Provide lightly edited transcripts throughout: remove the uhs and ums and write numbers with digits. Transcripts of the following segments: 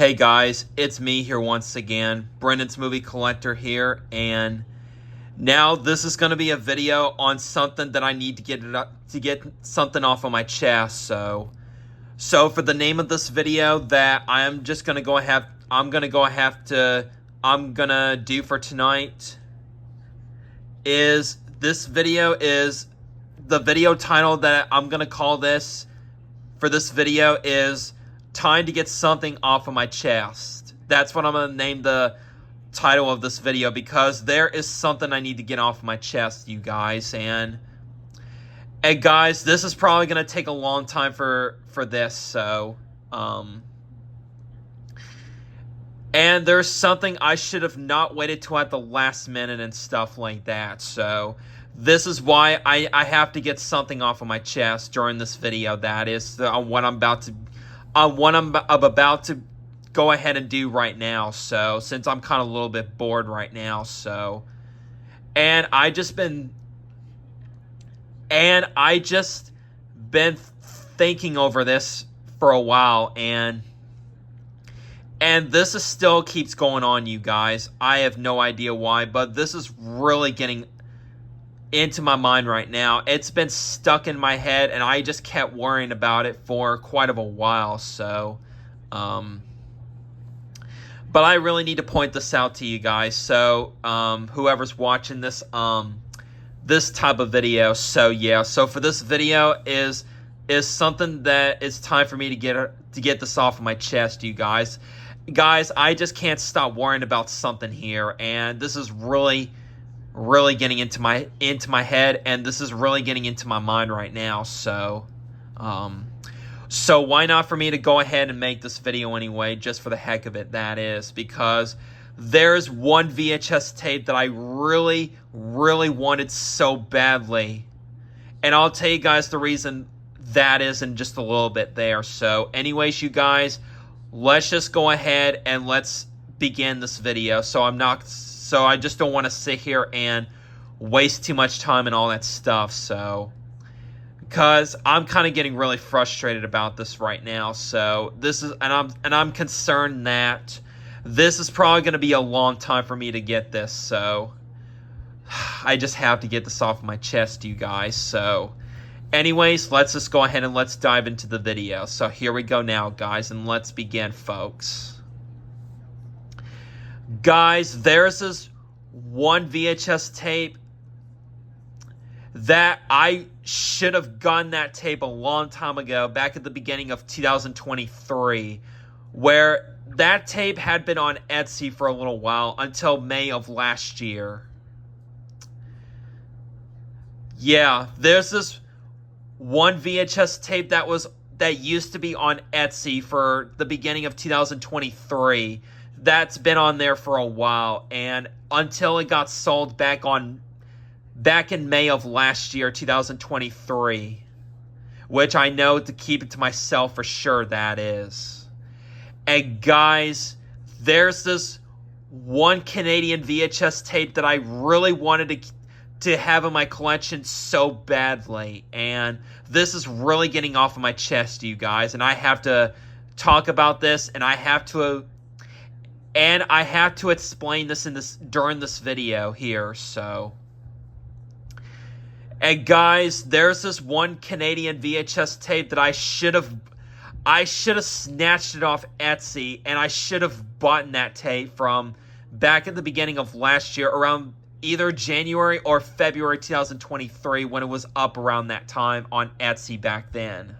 Hey guys, it's me here once again, Brendan's Movie Collector here, and now this is going to be a video on something that I need to get something off of my chest. So for the name of this video that I'm gonna do for tonight is the video title that I'm gonna call this for this video is Time to Get Something Off of My Chest. That's what I'm going to name the title of this video, because there is something I need to get off of my chest, you guys. And guys, this is probably going to take a long time for this. So, and there's something I should have not waited till at the last minute and stuff like that. So this is why I have to get something off of my chest during this video. That is what I'm about to go ahead and do right now. So since I'm kind of a little bit bored right now, and I just been thinking over this for a while, and this is still keeps going on, you guys. I have no idea why, but this is really getting into my mind right now. It's been stuck in my head, and I just kept worrying about it for quite a while. So, but I really need to point this out to you guys. So, whoever's watching this, this type of video. So yeah. So for this video is something that is time for me to get this off of my chest, you guys. Guys, I just can't stop worrying about something here, and this is really getting into my head, and this is really getting into my mind right now. So so why not for me to go ahead and make this video anyway, just for the heck of it. That is because there's one VHS tape that I really wanted so badly, and I'll tell you guys the reason that is in just a little bit there. So anyways, you guys, let's just go ahead and let's begin this video. So I just don't want to sit here and waste too much time and all that stuff. So, because I'm kind of getting really frustrated about this right now. So I'm concerned that this is probably going to be a long time for me to get this. So I just have to get this off my chest, you guys. So anyways, let's just go ahead and let's dive into the video. So here we go now, guys, and let's begin, folks. Guys, there's this one VHS tape that I should have gotten that tape a long time ago, back at the beginning of 2023, where that tape had been on Etsy for a little while until May of last year. Yeah, there's this one VHS tape that used to be on Etsy for the beginning of 2023. That's been on there for a while, and until it got sold back in May of last year, 2023, which I know to keep it to myself for sure, that is. And guys, there's this one Canadian VHS tape that I really wanted to have in my collection so badly, and this is really getting off of my chest, you guys, and I have to talk about this, and I have to explain this during this video here. So, and guys, there's this one Canadian VHS tape that I should have snatched it off Etsy, and I should have bought that tape from back at the beginning of last year, around either January or February 2023, when it was up around that time on Etsy back then.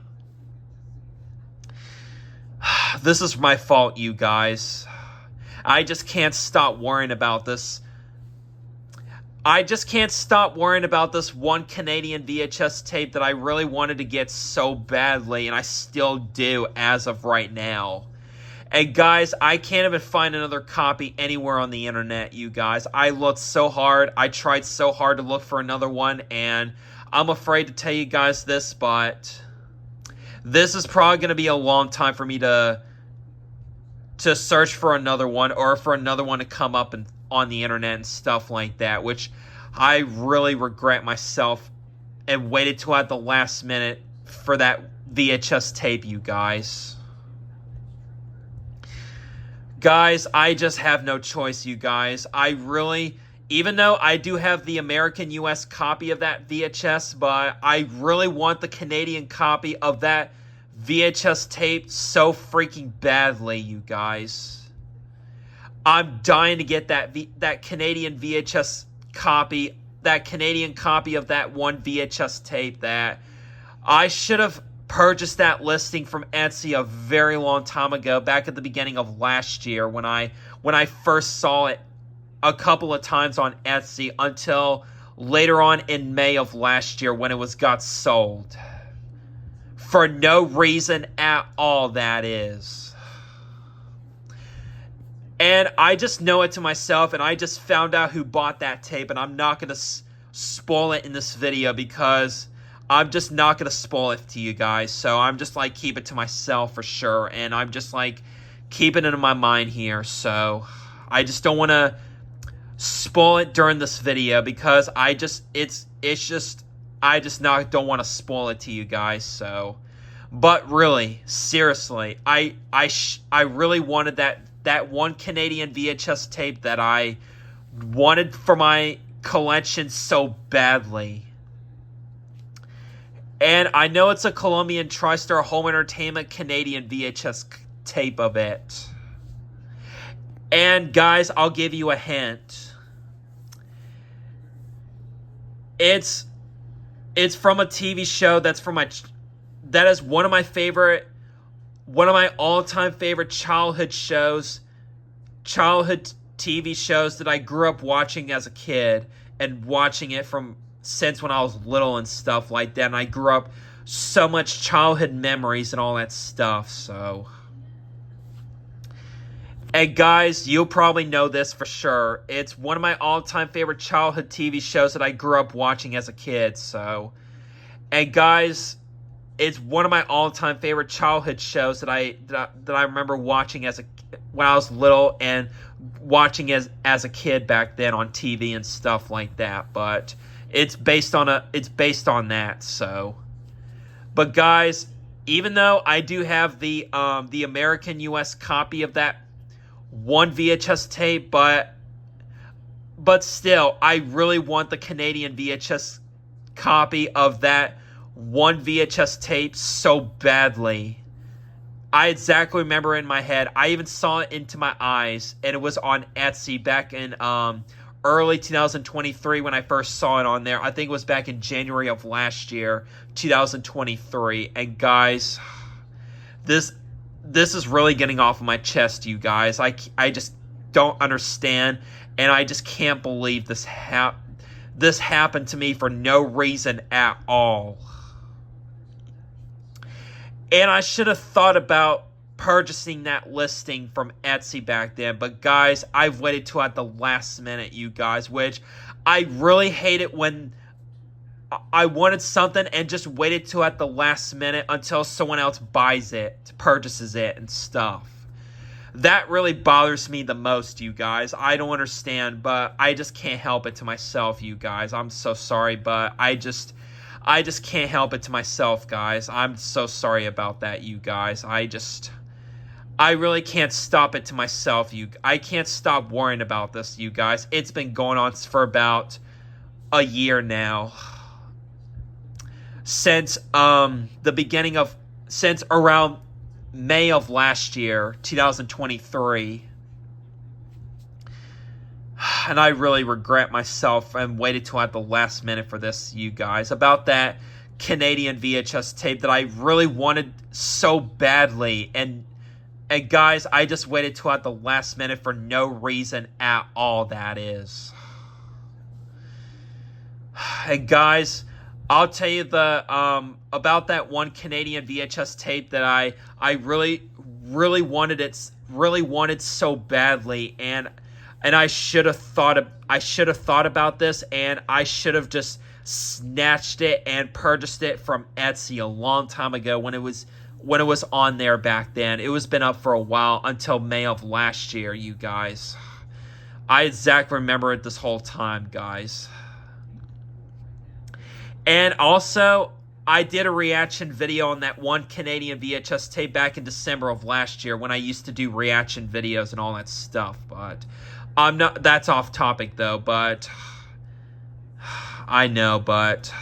This is my fault, you guys. I just can't stop worrying about this. I just can't stop worrying about this one Canadian VHS tape that I really wanted to get so badly, and I still do as of right now. And guys, I can't even find another copy anywhere on the internet, you guys. I looked so hard. I tried so hard to look for another one, and I'm afraid to tell you guys this, but this is probably going to be a long time for me to search for another one, or for another one to come up on the internet and stuff like that, which I really regret myself and waited till at the last minute for that VHS tape, you guys. Guys, I just have no choice, you guys. I really, even though I do have the American US copy of that VHS, but I really want the Canadian copy of that VHS tape so freaking badly, you guys. I'm dying to get that Canadian VHS copy, that Canadian copy of that one VHS tape. That I should have purchased that listing from Etsy a very long time ago, back at the beginning of last year when I first saw it a couple of times on Etsy, until later on in May of last year when it got sold. For no reason at all, that is. And I just know it to myself, and I just found out who bought that tape, and I'm not going to spoil it in this video because I'm just not going to spoil it to you guys. So I'm just like, keep it to myself for sure, and I'm just like keeping it in my mind here. So I just don't want to spoil it during this video because I just don't want to spoil it to you guys. So, but really, seriously, I really wanted that one Canadian VHS tape that I wanted for my collection so badly. And I know it's a Colombian TriStar Home Entertainment Canadian VHS tape of it. And guys, I'll give you a hint. It's from a TV show that is one of my all-time favorite childhood TV shows that I grew up watching as a kid, and watching it since when I was little and stuff like that. And I grew up so much childhood memories and all that stuff. So, and guys, you'll probably know this for sure. It's one of my all-time favorite childhood TV shows that I grew up watching as a kid. So, and guys, it's one of my all-time favorite childhood shows that I remember watching when I was little, and watching as a kid back then on TV and stuff like that. But it's based on that. So, but guys, even though I do have the American US copy of that one VHS tape, but still, I really want the Canadian VHS copy of that one VHS tape so badly. I exactly remember in my head. I even saw it into my eyes, and it was on Etsy back in early 2023 when I first saw it on there. I think it was back in January of last year, 2023. And guys, this is really getting off of my chest, you guys. I just don't understand, and I just can't believe this happened to me for no reason at all. And I should have thought about purchasing that listing from Etsy back then. But guys, I've waited till at the last minute, you guys, which I really hate it when I wanted something and just waited till at the last minute until someone else buys it, purchases it and stuff. That really bothers me the most, you guys. I don't understand, but I just can't help it to myself, you guys. I'm so sorry, but I just can't help it to myself, guys. I'm so sorry about that, you guys. I really can't stop it to myself. I can't stop worrying about this, you guys. It's been going on for about a year now. Since since around May of last year, 2023. And I really regret myself and waited till at the last minute for this, you guys, about that Canadian VHS tape that I really wanted so badly. And guys, I just waited till at the last minute for no reason at all, that is. And guys, I'll tell you about that one Canadian VHS tape that I really wanted so badly, and I should have thought about this, and I should have just snatched it and purchased it from Etsy a long time ago when it was on there back then. It was been up for a while until May of last year, you guys. I exactly remember it this whole time, guys. And also, I did a reaction video on that one Canadian VHS tape back in December of last year when I used to do reaction videos and all that stuff. But I'm not. That's off topic though. But I know. But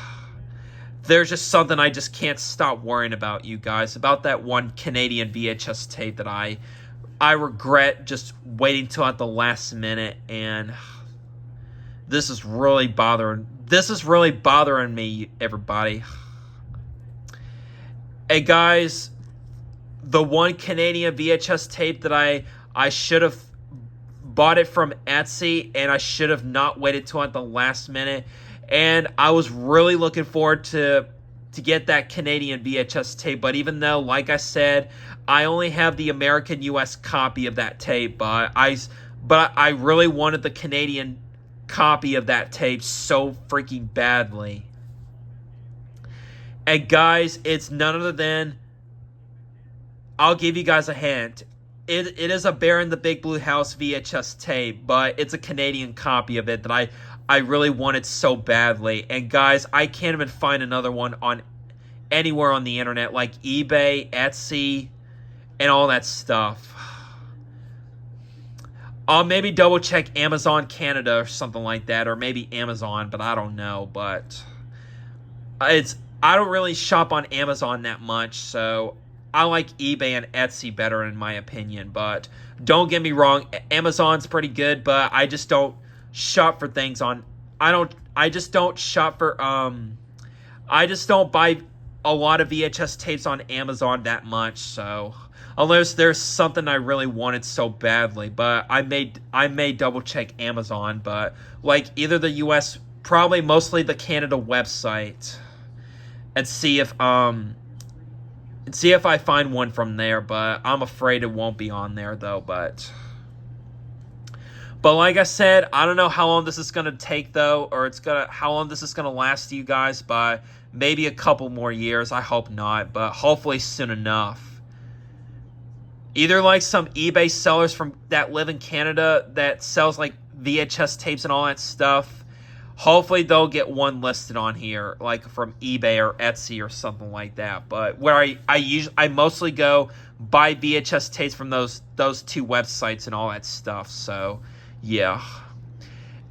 there's just something I just can't stop worrying about, you guys. About that one Canadian VHS tape that I regret just waiting till at the last minute, and this is really bothering. This is really bothering me, everybody. Hey guys, the one Canadian VHS tape that I should have bought it from Etsy, and I should have not waited till at the last minute. And I was really looking forward to get that Canadian VHS tape. But even though, like I said, I only have the American US copy of that tape, but I really wanted the Canadian copy of that tape so freaking badly. And guys, it's none other than, I'll give you guys a hint. It is a Bear in the Big Blue House VHS tape, but it's a Canadian copy of it that I really wanted so badly. And guys, I can't even find another one on anywhere on the internet, like eBay, Etsy, and all that stuff. I'll maybe double check Amazon Canada or something like that, or maybe Amazon, but I don't know. But I don't really shop on Amazon that much, so I like eBay and Etsy better in my opinion. But don't get me wrong, Amazon's pretty good, but I just don't shop for things on I just don't shop for I just don't buy a lot of VHS tapes on Amazon that much, so unless there's something I really wanted so badly. But I may double check Amazon, but like either the US, probably mostly the Canada website, and see if I find one from there. But I'm afraid it won't be on there though. But like I said, I don't know how long this is gonna take though, or how long this is gonna last you guys. But maybe a couple more years. I hope not, but hopefully soon enough. Either like some eBay sellers from that live in Canada that sells like VHS tapes and all that stuff. Hopefully they'll get one listed on here, like from eBay or Etsy or something like that. But where I mostly go buy VHS tapes from those two websites and all that stuff. So yeah.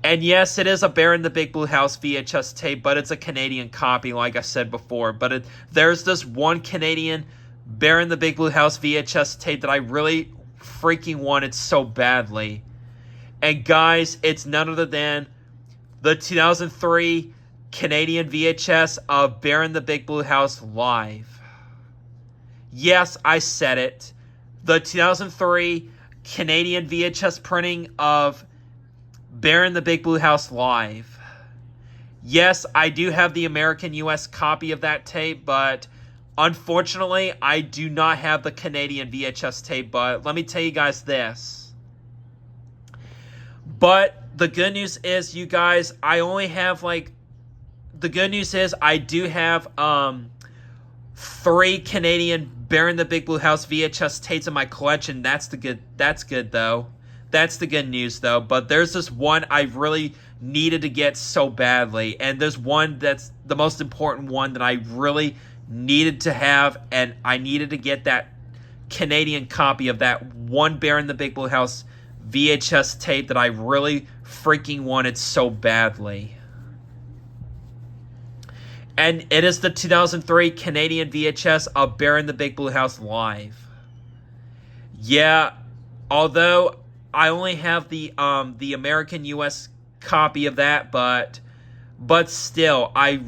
And yes, it is a Bear in the Big Blue House VHS tape, but it's a Canadian copy, like I said before. But there's this one Canadian Bear in the Big Blue House VHS tape that I really freaking wanted so badly. And guys, it's none other than the 2003 Canadian VHS of Bear in the Big Blue House Live. Yes, I said it. The 2003 Canadian VHS printing of Bear in the Big Blue House Live. Yes, I do have the American US copy of that tape, but unfortunately, I do not have the Canadian VHS tape. But let me tell you guys this. But the good news is, you guys, I do have 3 Canadian Bear in the Big Blue House VHS tapes in my collection. That's good though. That's the good news though. But there's this one I really needed to get so badly, and there's one that's the most important one that I really needed to have, and I needed to get that Canadian copy of that one Bear in the Big Blue House VHS tape that I really freaking wanted so badly. And it is the 2003 Canadian VHS of Bear in the Big Blue House Live. Yeah, although I only have the American US copy of that, but still, I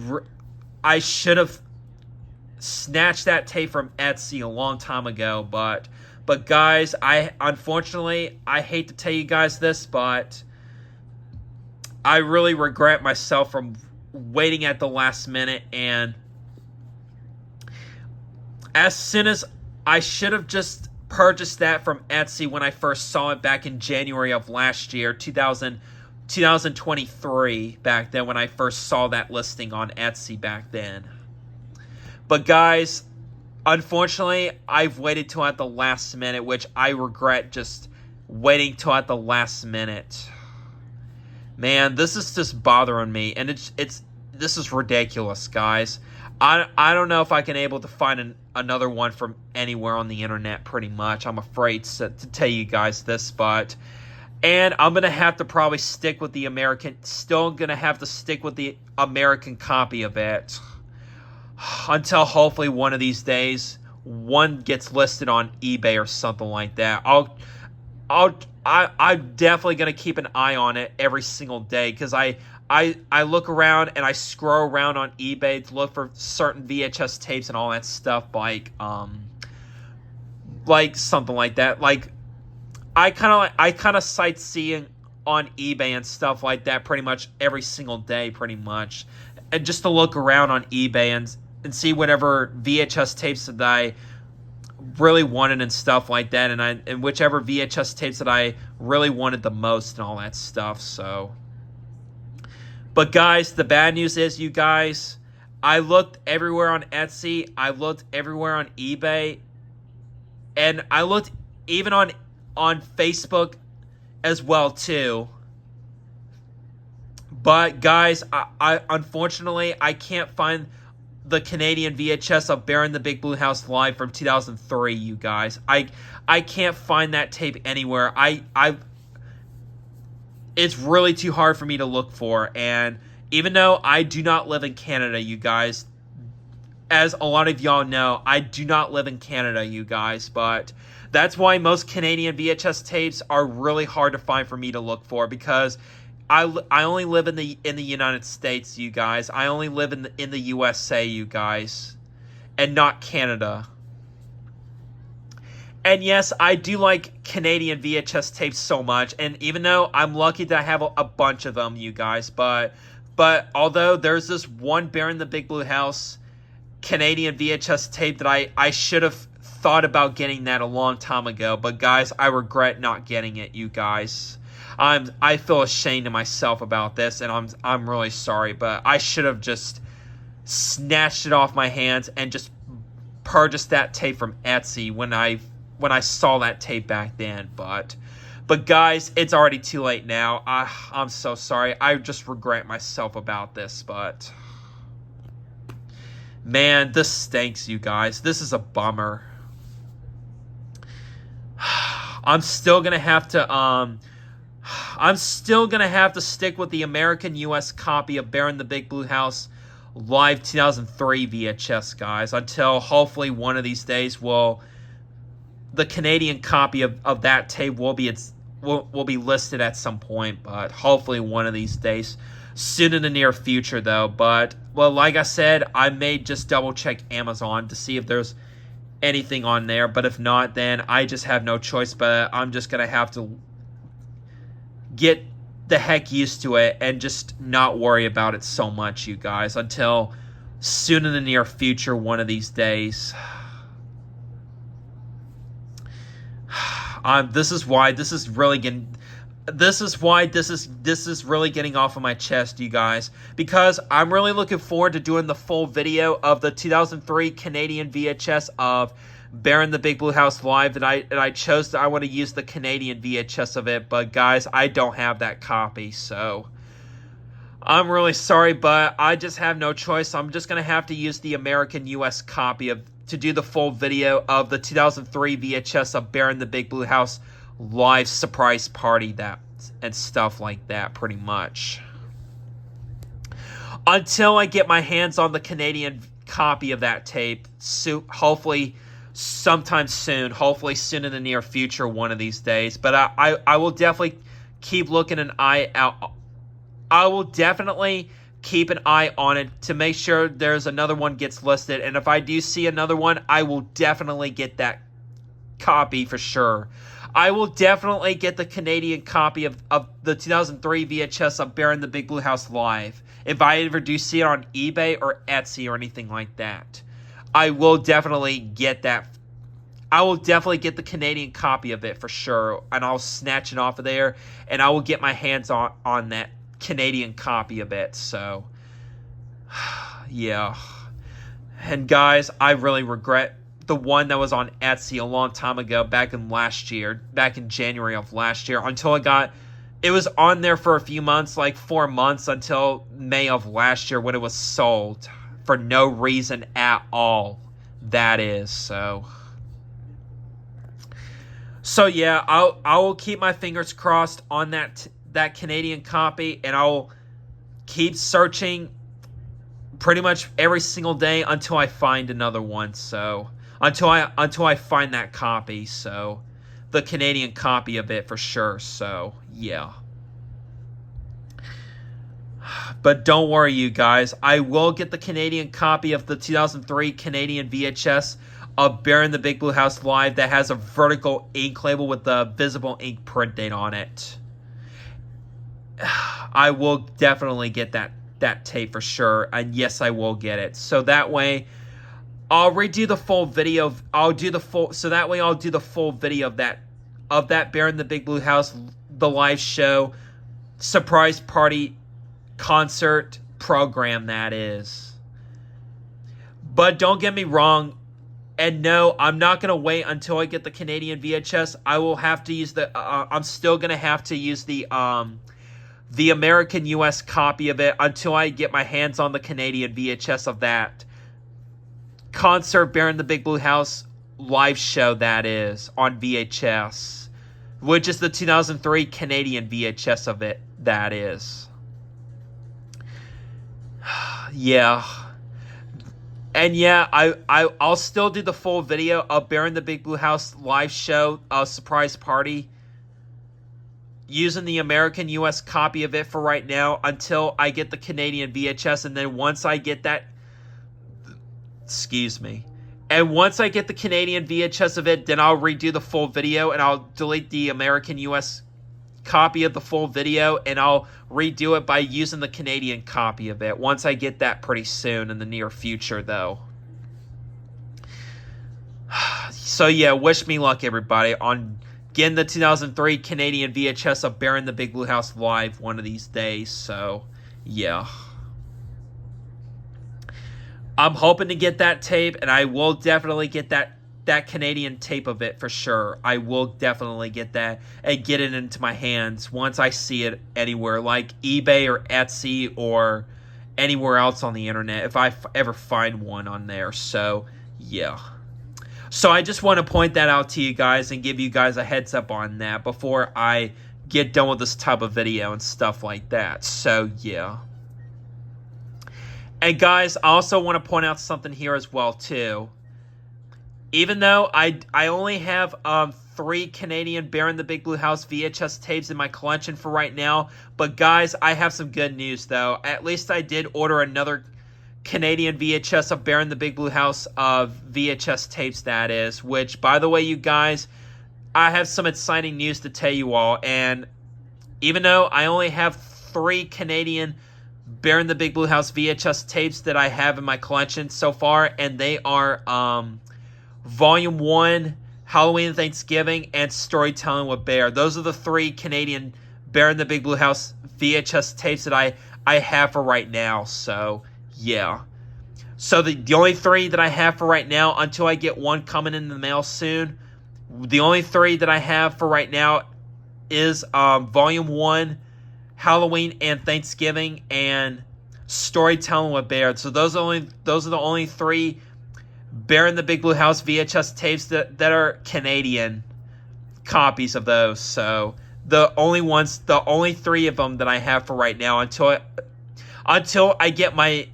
should have snatched that tape from Etsy a long time ago. But guys, unfortunately, I hate to tell you guys this, but I really regret myself from waiting at the last minute. And as soon as I should have just purchased that from Etsy when I first saw it back in January of last year, 2023, back then when I first saw that listing on Etsy back then. But guys, unfortunately, I've waited till at the last minute, which I regret just waiting till at the last minute. Man, this is just bothering me, and this is ridiculous, guys. I don't know if I can able to find another one from anywhere on the internet. Pretty much, I'm afraid to tell you guys this, but. And I'm going to have to probably stick with the American, still going to have to stick with the American copy of it. Until hopefully one of these days, one gets listed on eBay or something like that. I'm definitely going to keep an eye on it every single day. Because I look around and I scroll around on eBay to look for certain VHS tapes and all that stuff. Like something like that. Like, I kind of sightseeing on eBay and stuff like that pretty much every single day, pretty much, and just to look around on eBay and see whatever VHS tapes that I really wanted and stuff like that, and whichever VHS tapes that I really wanted the most and all that stuff. So, but guys, the bad news is, you guys, I looked everywhere on Etsy, I looked everywhere on eBay, and I looked even on Facebook as well too. But guys, I unfortunately I can't find the Canadian VHS of Bear in the Big Blue House Live from 2003, you guys. I can't find that tape anywhere. It's really too hard for me to look for, and even though I do not live in Canada, you guys, as a lot of y'all know, I do not live in Canada, you guys, but that's why most Canadian VHS tapes are really hard to find for me to look for, because I only live in the United States, you guys. I only live in the USA, you guys, and not Canada. And yes, I do like Canadian VHS tapes so much, and even though I'm lucky that I have a bunch of them, you guys, but although there's this one Bear in the Big Blue House Canadian VHS tape that I should have thought about getting that a long time ago, but guys, I regret not getting it, you guys. I feel ashamed of myself about this, and I'm really sorry, but I should have just snatched it off my hands and just purchased that tape from Etsy when I saw that tape back then. But guys, it's already too late now. I'm so sorry. I just regret myself about this, but man, this stinks, you guys. This is a bummer. I'm still gonna have to stick with the American US copy of Bear in the Big Blue House Live 2003 VHS, guys, until hopefully one of these days the Canadian copy of that tape will be listed at some point, but hopefully one of these days, soon in the near future though. But well, like I said, I may just double check Amazon to see if there's anything on there, but if not, then I just have no choice, but I'm just gonna have to get the heck used to it and just not worry about it so much, you guys, until soon in the near future, one of these days. This is why this is really getting off of my chest, you guys, because I'm really looking forward to doing the full video of the 2003 Canadian VHS of Bear in the Big Blue House Live that I chose. I want to use the Canadian VHS of it, but guys, I don't have that copy, so I'm really sorry, but I just have no choice. I'm just gonna have to use the American US copy to do the full video of the 2003 VHS of Bear in the Big Blue House Live surprise party and stuff like that, pretty much, until I get my hands on the Canadian copy of that tape. So hopefully sometime soon, hopefully soon in the near future, one of these days. But I will definitely keep looking an eye out. I will definitely keep an eye on it to make sure there's another one gets listed, and if I do see another one, I will definitely get that copy for sure. I will definitely get the Canadian copy of the 2003 VHS of Bear in the Big Blue House Live if I ever do see it on eBay or Etsy or anything like that. I will definitely get that. I will definitely get the Canadian copy of it for sure, and I'll snatch it off of there, and I will get my hands on that Canadian copy of it. So yeah, and guys, I really regret the one that was on Etsy a long time ago, back in January of last year, until it was on there for a few months, like 4 months, until May of last year when it was sold for no reason at all. That is, so yeah, I will keep my fingers crossed on that Canadian copy, and I'll keep searching pretty much every single day until I find another one. So until I find that copy, so the Canadian copy of it for sure. So yeah. But don't worry, you guys. I will get the Canadian copy of the 2003 Canadian VHS of Bear in the Big Blue House Live that has a vertical ink label with the visible ink print date on it. I will definitely get that tape for sure. And yes, I will get it. So that way, I'll redo the full video. So that way I'll do the full video of that Bear in the Big Blue House, the live show, surprise party, concert program, that is. But don't get me wrong, and no, I'm not going to wait until I get the Canadian VHS. I will have to use I'm still going to have to use the American US copy of it until I get my hands on the Canadian VHS of that concert Bear in the Big Blue House live show, that is, on VHS, which is the 2003 Canadian VHS of it, that is. Yeah. And yeah, I'll still do the full video of Bear in the Big Blue House live show, surprise party, using the American US copy of it for right now until I get the Canadian VHS. And then once I get that, and once I get the Canadian VHS of it, then I'll redo the full video, and I'll delete the American US copy of the full video, and I'll redo it by using the Canadian copy of it once I get that pretty soon in the near future, though. So yeah, wish me luck, everybody, on getting the 2003 Canadian VHS of Bear in the Big Blue House live one of these days. So yeah, I'm hoping to get that tape, and I will definitely get that Canadian tape of it for sure. I will definitely get that and get it into my hands once I see it anywhere, like eBay or Etsy or anywhere else on the internet, if I ever find one on there. So yeah. So I just want to point that out to you guys and give you guys a heads up on that before I get done with this type of video and stuff like that. So yeah. And guys, I also want to point out something here as well too. Even though I only have 3 Canadian Bear in the Big Blue House VHS tapes in my collection for right now, but guys, I have some good news though. At least I did order another Canadian VHS of Bear in the Big Blue House of VHS tapes, that is. Which, by the way, you guys, I have some exciting news to tell you all. And even though I only have 3 Canadian Bear in the Big Blue House VHS tapes that I have in my collection so far, and they are Volume 1, Halloween and Thanksgiving, and Storytelling with Bear. Those are the 3 Canadian Bear in the Big Blue House VHS tapes that I have for right now. So, yeah. So, the only 3 that I have for right now, until I get one coming in the mail soon, the only 3 that I have for right now is Volume 1, Halloween and Thanksgiving, and Storytelling with Bear. So, those are the only 3 Bear in the Big Blue House VHS tapes that are Canadian copies of those. So the only 3 of them that I have for right now until I get my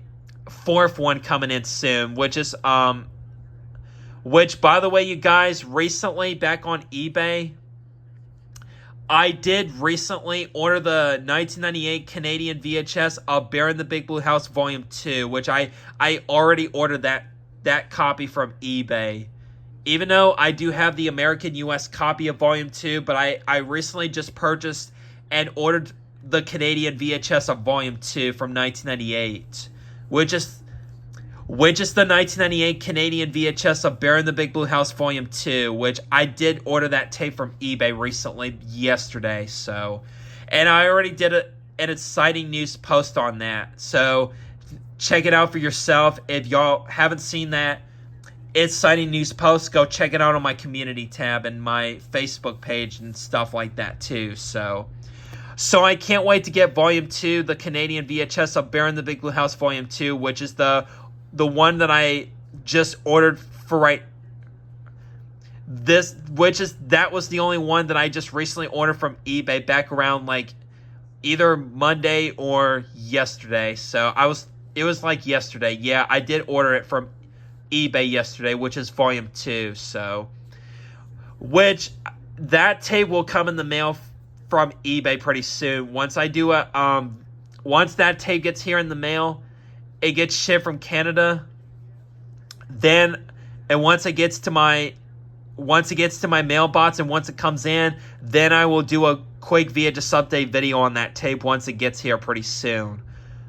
4th one coming in soon, which by the way, you guys, recently back on eBay, I did recently order the 1998 Canadian VHS of Bear in the Big Blue House Volume 2, which I already ordered that copy from eBay. Even though I do have the American US copy of Volume 2, but I recently just purchased and ordered the Canadian VHS of Volume 2 from 1998, which is the 1998 Canadian VHS of Bear in the Big Blue House Volume 2, which I did order that tape from eBay recently, yesterday. So, and I already did an exciting news post on that. So check it out for yourself. If y'all haven't seen that exciting news post, go check it out on my community tab and my Facebook page and stuff like that too. So I can't wait to get Volume 2, the Canadian VHS of Bear in the Big Blue House Volume 2, which is the the one that I just ordered for that was the only one that I just recently ordered from eBay back around like either Monday or yesterday. So it was like yesterday. Yeah, I did order it from eBay yesterday, which is volume 2. So, which that tape will come in the mail from eBay pretty soon. Once I do once that tape gets here in the mail, it gets shipped from Canada. Once it gets to my mailbox and once it comes in, then I will do a quick VHS update video on that tape once it gets here pretty soon.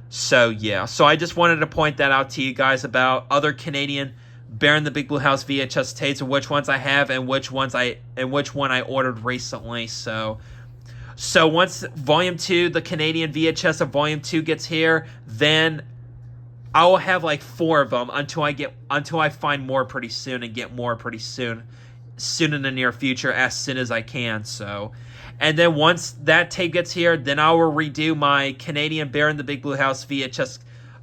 So yeah, so I just wanted to point that out to you guys about other Canadian Bear in the Big Blue House VHS tapes, and which ones I have and which one I ordered recently. So once Volume 2, the Canadian VHS of Volume 2 gets here, then I will have like 4 of them until I find more pretty soon and get more pretty soon in the near future, as soon as I can. So, and then once that tape gets here, then I will redo my Canadian Bear in the Big Blue House VHS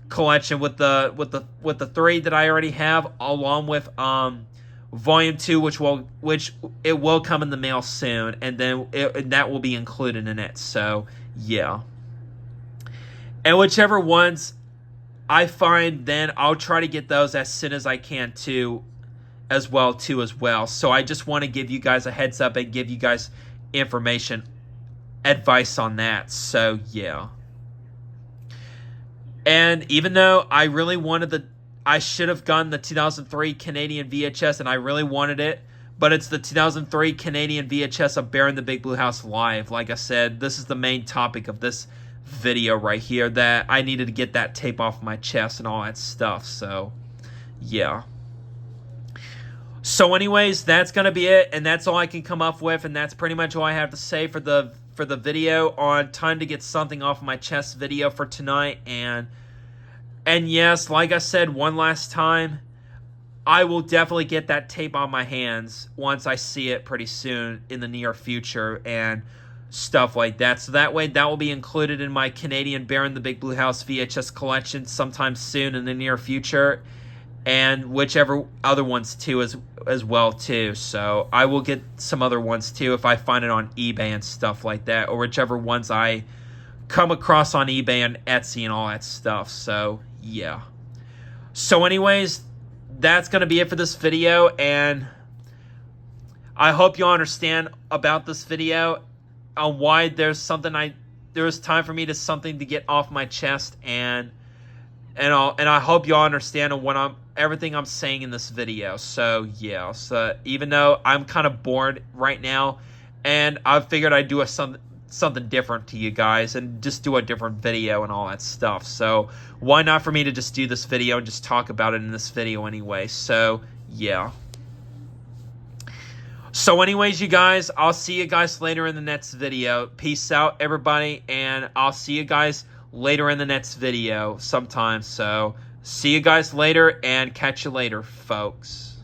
collection with the 3 that I already have, along with Volume 2, which it will come in the mail soon, and then that will be included in it. So yeah, and whichever ones I find, then I'll try to get those as soon as I can too, as well. So I just want to give you guys a heads up and give you guys advice on that. So yeah. And even though I really wanted I should have gotten the 2003 Canadian VHS, and I really wanted it, but it's the 2003 Canadian VHS of Bear in the Big Blue House Live. Like I said, this is the main topic of this video right here, that I needed to get that tape off my chest and all that stuff. So yeah. So anyways, that's going to be it, and that's all I can come up with, and that's pretty much all I have to say for the video on time to get something off my chest video for tonight. And yes, like I said one last time, I will definitely get that tape on my hands once I see it pretty soon in the near future and stuff like that. So that way, that will be included in my Canadian Bear in the Big Blue House VHS collection sometime soon in the near future, and whichever other ones too as well too. So I will get some other ones too if I find it on eBay and stuff like that, or whichever ones I come across on eBay and Etsy and all that stuff. So yeah. So anyways, that's going to be it for this video, and I hope you understand about this video on why there's time for me to something to get off my chest, and I hope you all understand on what everything I'm saying in this video. So yeah, so even though I'm kind of bored right now, and I figured I'd do something different to you guys and just do a different video and all that stuff. So why not for me to just do this video and just talk about it in this video anyway. So yeah. So anyways, you guys, I'll see you guys later in the next video. Peace out, everybody, and I'll see you guys later in the next video sometime. So see you guys later, and catch you later, folks.